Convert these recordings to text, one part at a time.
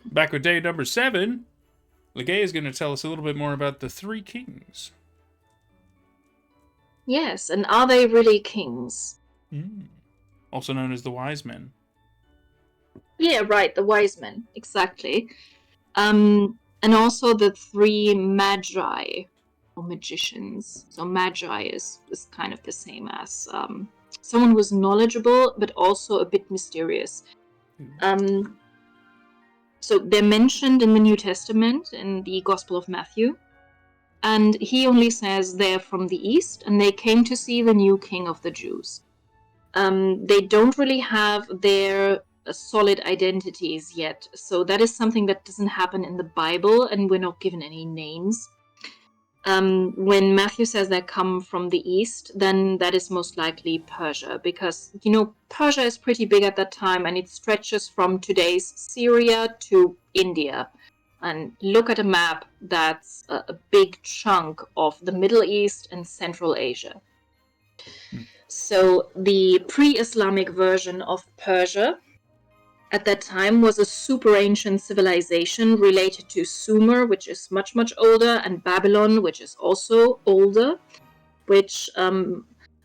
Back with day number 7, Legay is going to tell us a little bit more about the three kings. Yes, and are they really kings? Also known as the wise men. Yeah, right, the wise men, exactly. And also the three magi, or magicians. So magi is kind of the same as someone who's knowledgeable, but also a bit mysterious. So they're mentioned in the New Testament, in the Gospel of Matthew. And he only says they're from the East, and they came to see the new king of the Jews. They don't really have their solid identities yet. So that is something that doesn't happen in the Bible, and we're not given any names. When Matthew says they come from the East, then that is most likely Persia, because, Persia is pretty big at that time, and it stretches from today's Syria to India. And look at a map, that's a big chunk of the Middle East and Central Asia. So the pre-Islamic version of Persia at that time was a super ancient civilization related to Sumer, which is much, much older, and Babylon, which is also older, which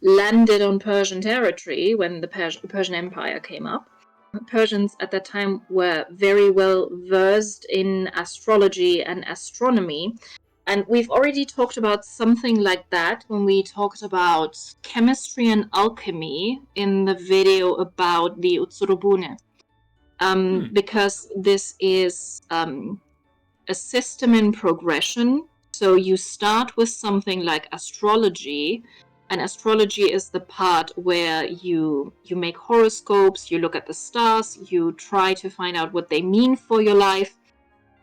landed on Persian territory when the Persian Empire came up. Persians at that time were very well versed in astrology and astronomy. And we've already talked about something like that when we talked about chemistry and alchemy in the video about the Utsurubune. Because this is a system in progression. So you start with something like astrology, and astrology is the part where you make horoscopes, you look at the stars, you try to find out what they mean for your life.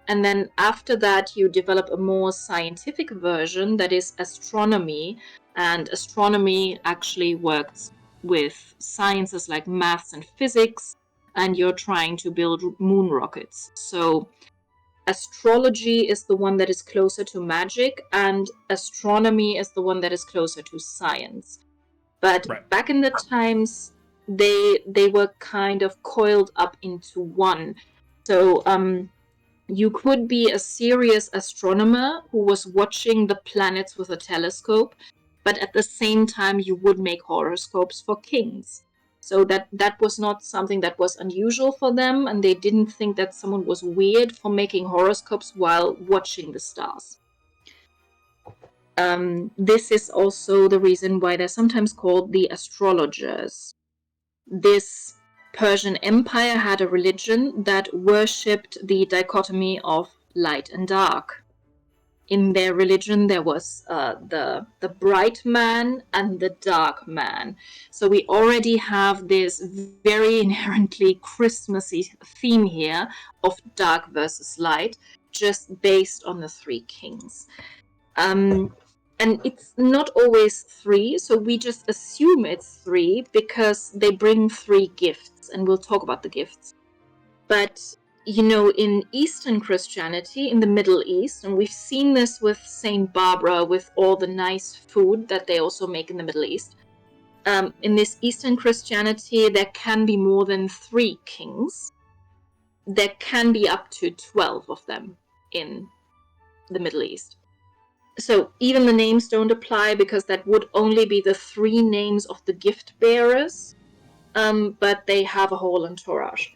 And then after that, you develop a more scientific version that is astronomy. And astronomy actually works with sciences like maths and physics, and you're trying to build moon rockets. So astrology is the one that is closer to magic, and astronomy is the one that is closer to science. But back in the times, they were kind of coiled up into one. So you could be a serious astronomer who was watching the planets with a telescope, but at the same time you would make horoscopes for kings. So that was not something that was unusual for them, and they didn't think that someone was weird for making horoscopes while watching the stars. This is also the reason why they're sometimes called the astrologers. This Persian Empire had a religion that worshipped the dichotomy of light and dark. In their religion, there was the bright man and the dark man. So we already have this very inherently Christmassy theme here of dark versus light, just based on the three kings. And it's not always 3, so we just assume it's 3 because they bring 3 gifts, and we'll talk about the gifts. But, in Eastern Christianity, in the Middle East, and we've seen this with St. Barbara, with all the nice food that they also make in the Middle East. In this Eastern Christianity, there can be more than 3 kings. There can be up to 12 of them in the Middle East. So even the names don't apply because that would only be the 3 names of the gift bearers, but they have a whole entourage.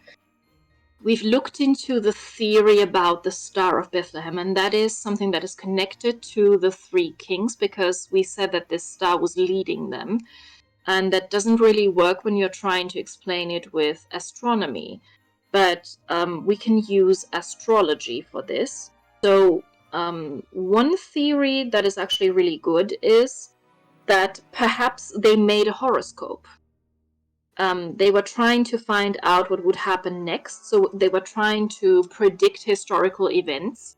We've looked into the theory about the Star of Bethlehem, and that is something that is connected to the 3 kings because we said that this star was leading them. And that doesn't really work when you're trying to explain it with astronomy. But we can use astrology for this. So one theory that is actually really good is that perhaps they made a horoscope. They were trying to find out what would happen next, so they were trying to predict historical events.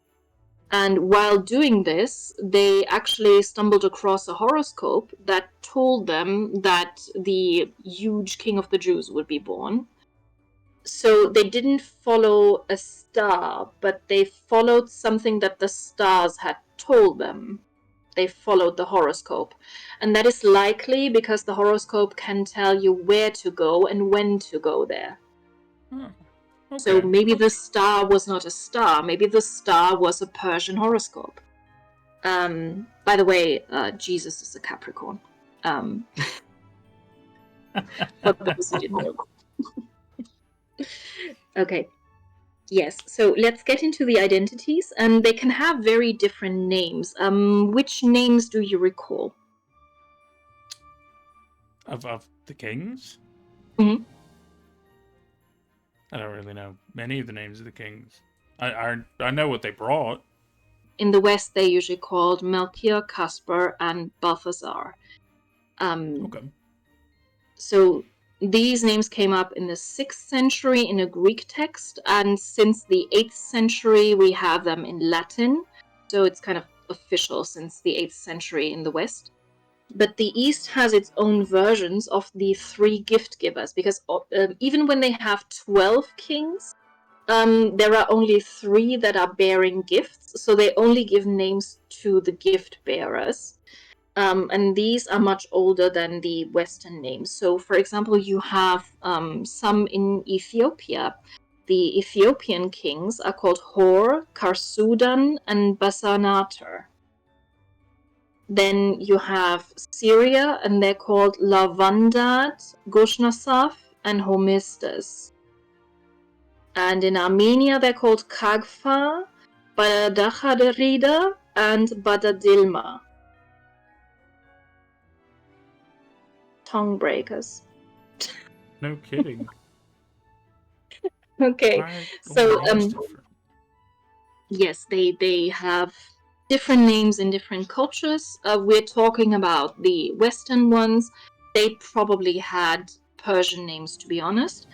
And while doing this, they actually stumbled across a horoscope that told them that the huge king of the Jews would be born. So they didn't follow a star, but they followed something that the stars had told them. They followed the horoscope. And that is likely because the horoscope can tell you where to go and when to go there. So Okay. maybe the star was not a star. Maybe the star was a Persian horoscope. By the way, Jesus is a Capricorn. For those who didn't know. Okay. Yes. So let's get into the identities, and they can have very different names. Which names do you recall? Of the kings? Mhm. I don't really know many of the names of the kings. I know what they brought. In the West, they usually called Melchior, Caspar, and Balthazar. Okay. So these names came up in the 6th century in a Greek text, and since the 8th century, we have them in Latin. So it's kind of official since the 8th century in the West. But the East has its own versions of the 3 gift givers, because even when they have 12 kings, there are only 3 that are bearing gifts, so they only give names to the gift bearers. And these are much older than the Western names. So, for example, you have some in Ethiopia. The Ethiopian kings are called Hor, Karsudan, and Basanater. Then you have Syria, and they're called Lavandad, Goshnasaf, and Homistas. And in Armenia, they're called Kagfa, Badakhaderida, and Badadilma. Tongue breakers. No kidding. Okay, Why all the so names different? yes, they have different names in different cultures. We're talking about the Western ones. They probably had Persian names, to be honest.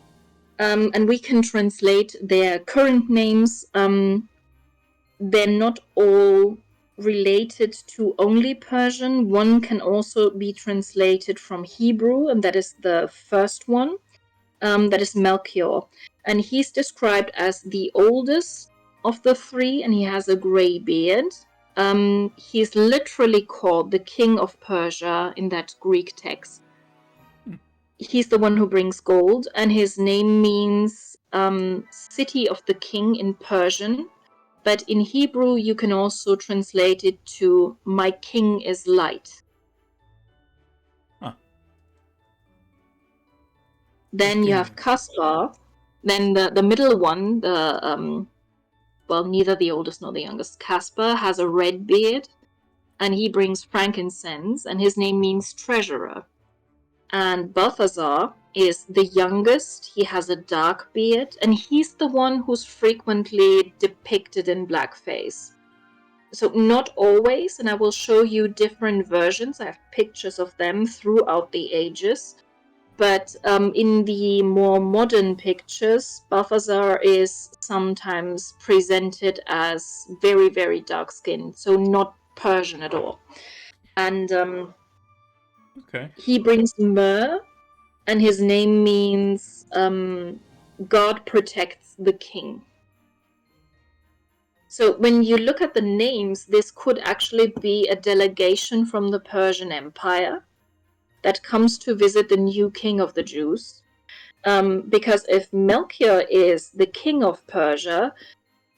And we can translate their current names. They're not all related to only Persian. One can also be translated from Hebrew, and that is the first one. That is Melchior. And he's described as the oldest of the 3, and he has a gray beard. He's literally called the king of Persia in that Greek text. He's the one who brings gold, and his name means city of the king in Persian. But in Hebrew, you can also translate it to my king is light. Huh. Then you have Caspar. Then the middle one, well, neither the oldest nor the youngest. Caspar has a red beard, and he brings frankincense, and his name means treasurer. And Balthazar is the youngest. He has a dark beard, and he's the one who's frequently depicted in blackface. So not always, and I will show you different versions. I have pictures of them throughout the ages. But in the more modern pictures, Balthazar is sometimes presented as very, very dark skinned, so not Persian at all. And Okay. he brings myrrh, and his name means God protects the king. So when you look at the names, this could actually be a delegation from the Persian Empire that comes to visit the new king of the Jews. Because if Melchior is the king of Persia,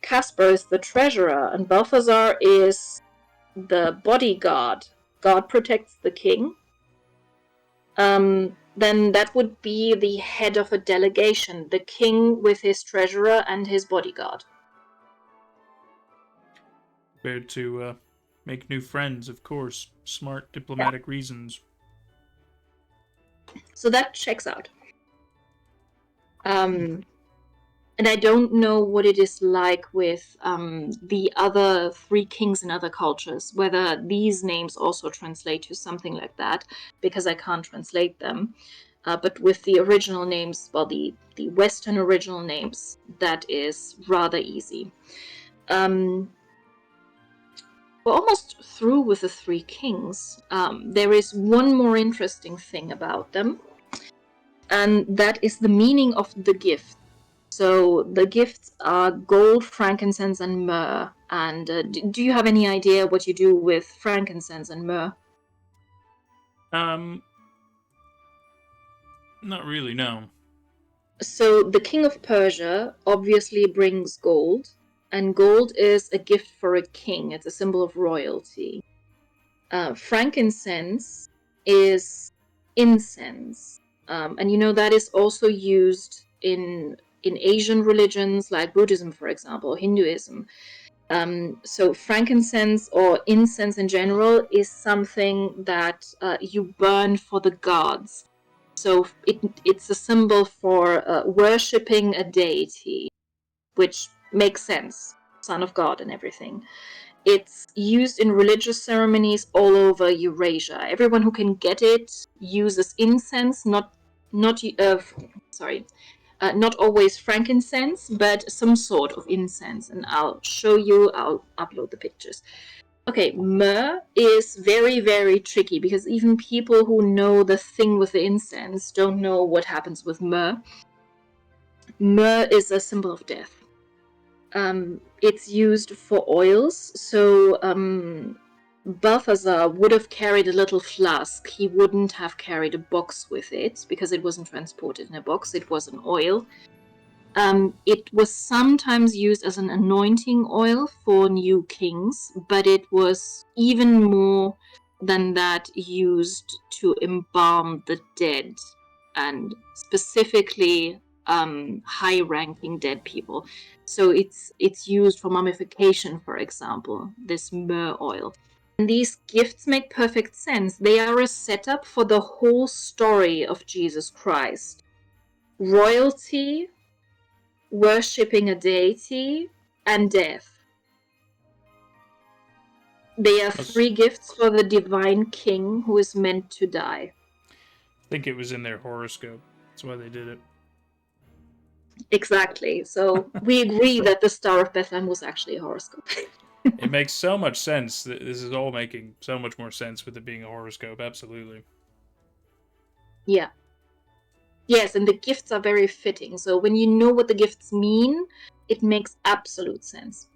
Caspar is the treasurer, and Balthazar is the bodyguard. God protects the king. Then that would be the head of a delegation, the king with his treasurer and his bodyguard. Where to make new friends, of course. Smart diplomatic reasons. So that checks out. And I don't know what it is like with the other 3 kings in other cultures, whether these names also translate to something like that, because I can't translate them. But with the original names, well, the Western original names, that is rather easy. We're almost through with the 3 kings. There is one more interesting thing about them, and that is the meaning of the gift. So the gifts are gold, frankincense, and myrrh. And do you have any idea what you do with frankincense and myrrh? Not really, no. So the king of Persia obviously brings gold, and gold is a gift for a king. It's a symbol of royalty. Frankincense is incense, and that is also used in Asian religions like Buddhism, for example, Hinduism. So frankincense or incense in general is something that you burn for the gods. So it's a symbol for worshipping a deity, which makes sense, son of God and everything. It's used in religious ceremonies all over Eurasia. Everyone who can get it uses incense, not sorry, not always frankincense, but some sort of incense. And I'll show you. I'll upload the pictures. Okay, myrrh is very, very tricky because even people who know the thing with the incense don't know what happens with myrrh. Myrrh is a symbol of death. It's used for oils. So Balthazar would have carried a little flask. He wouldn't have carried a box with it because it wasn't transported in a box. It was an oil. It was sometimes used as an anointing oil for new kings, but it was even more than that used to embalm the dead, and specifically high-ranking dead people. So it's used for mummification, for example, this myrrh oil. And these gifts make perfect sense. They are a setup for the whole story of Jesus Christ. Royalty, worshipping a deity, and death. They are three gifts for the divine king who is meant to die. I think it was in their horoscope. That's why they did it. Exactly. So we agree that the Star of Bethlehem was actually a horoscope. It makes so much sense. This is all making so much more sense with it being a horoscope. Absolutely. Yeah. Yes, and the gifts are very fitting. So when you know what the gifts mean, it makes absolute sense.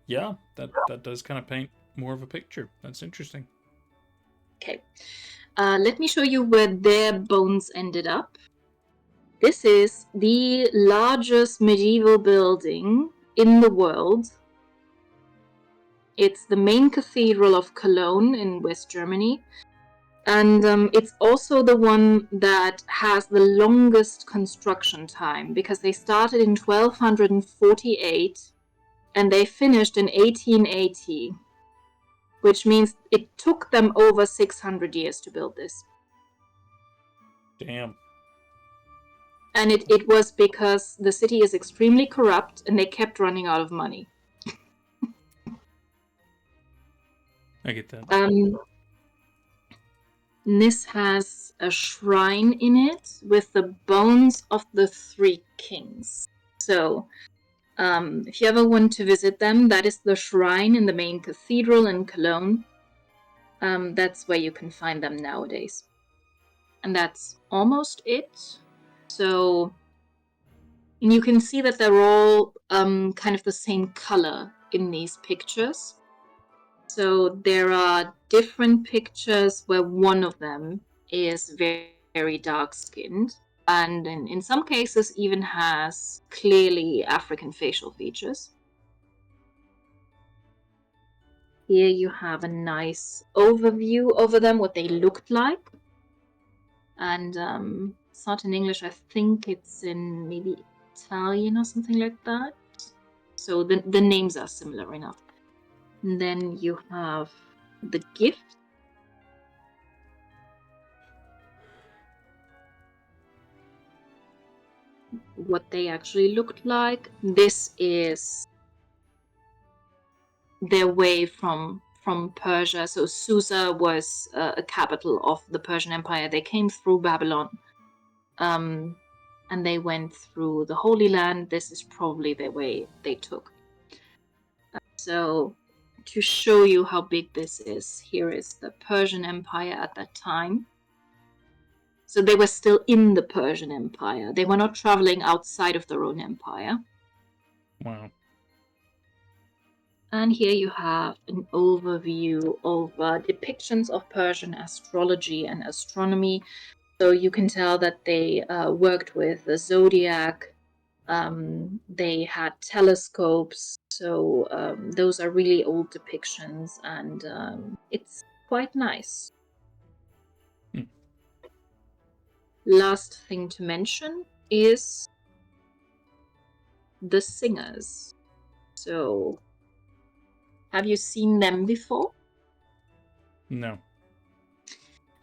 Yeah, that does kind of paint more of a picture. That's interesting. Okay. Let me show you where their bones ended up. This is the largest medieval building in the world. It's the main cathedral of Cologne in West Germany. And it's also the one that has the longest construction time because they started in 1248 and they finished in 1880, which means it took them over 600 years to build this. Damn. And it was because the city is extremely corrupt and they kept running out of money. I get that. This has a shrine in it with the bones of the three kings. So, if you ever want to visit them, that is the shrine in the main cathedral in Cologne. That's where you can find them nowadays. And that's almost it. So, and you can see that they're all kind of the same color in these pictures. So there are different pictures where one of them is very, very dark skinned, and in some cases even has clearly African facial features. Here you have a nice overview over them, what they looked like. And it's not in English, I think it's in maybe Italian or something like that. So the names are similar enough. And then you have the gift. What they actually looked like. This is their way from Persia. So Susa was a capital of the Persian Empire. They came through Babylon, and they went through the Holy Land. This is probably the way they took. So to show you how big this is, here is the Persian Empire at that time. So they were still in the Persian Empire. They were not traveling outside of their own empire. Wow. And here you have an overview of depictions of Persian astrology and astronomy. So you can tell that they worked with the zodiac. They had telescopes. So those are really old depictions, and it's quite nice. Hmm. Last thing to mention is the singers. So, have you seen them before? No.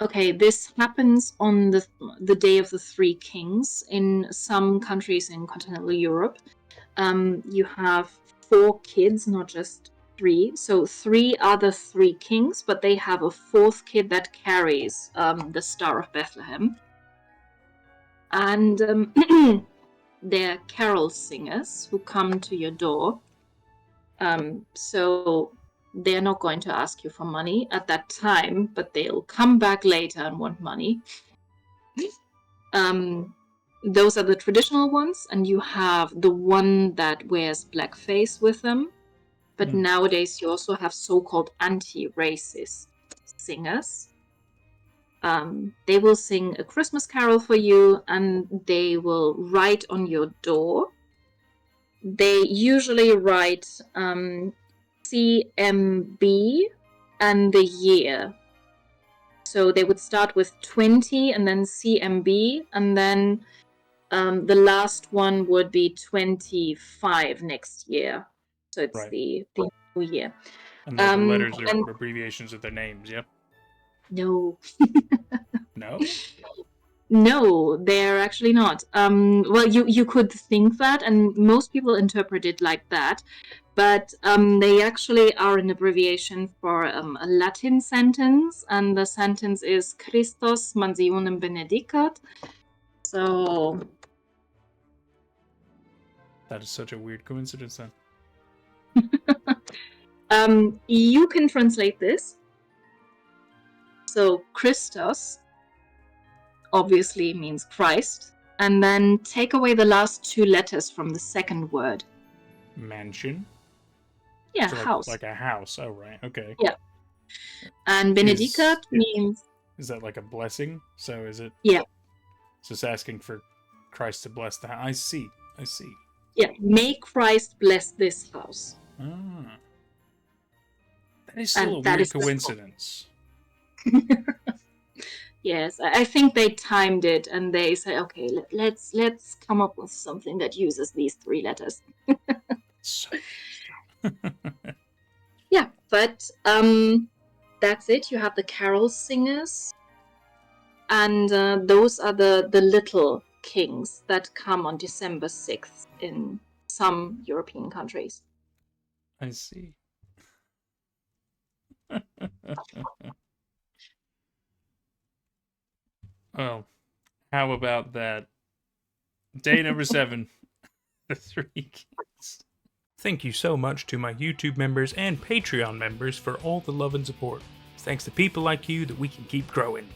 Okay, this happens on the Day of the Three Kings in some countries in continental Europe. You have 4 kids, not just 3. So 3 are the 3 kings, but they have a 4th kid that carries the Star of Bethlehem. And they're carol singers who come to your door. So they're not going to ask you for money at that time, but they'll come back later and want money. Those are the traditional ones, and you have the one that wears blackface with them. But nowadays you also have so-called anti-racist singers. They will sing a Christmas carol for you, and they will write on your door. They usually write CMB and the year. So they would start with 20 and then CMB, and then the last one would be 25 next year. So it's Right. the new year. And the letters are abbreviations of their names, yeah? No. No? No, they're actually not. Well, you could think that, and most people interpret it like that, but they actually are an abbreviation for a Latin sentence, and the sentence is Christos mansionem benedicat. So That is such a weird coincidence then. you can translate this. So Christos obviously means Christ, and then take away the last 2 letters from the second word. Mansion? Yeah, So house. like a house. Oh, right. Okay. Yeah. And benedicat means... Is that like a blessing? So is it... Yeah. It's just asking for Christ to bless the house. I see. I see. Yeah. May Christ bless this house. Ah. That is still And a that weird is coincidence. Yes, I think they timed it and they said, okay, let's come up with something that uses these 3 letters. So... Yeah, but that's it. You have the carol singers, and those are the little kings that come on December 6th in some European countries. I see. Well, how about that? Day number 7. The 3 Kings. Thank you so much to my YouTube members and Patreon members for all the love and support. It's thanks to people like you that we can keep growing.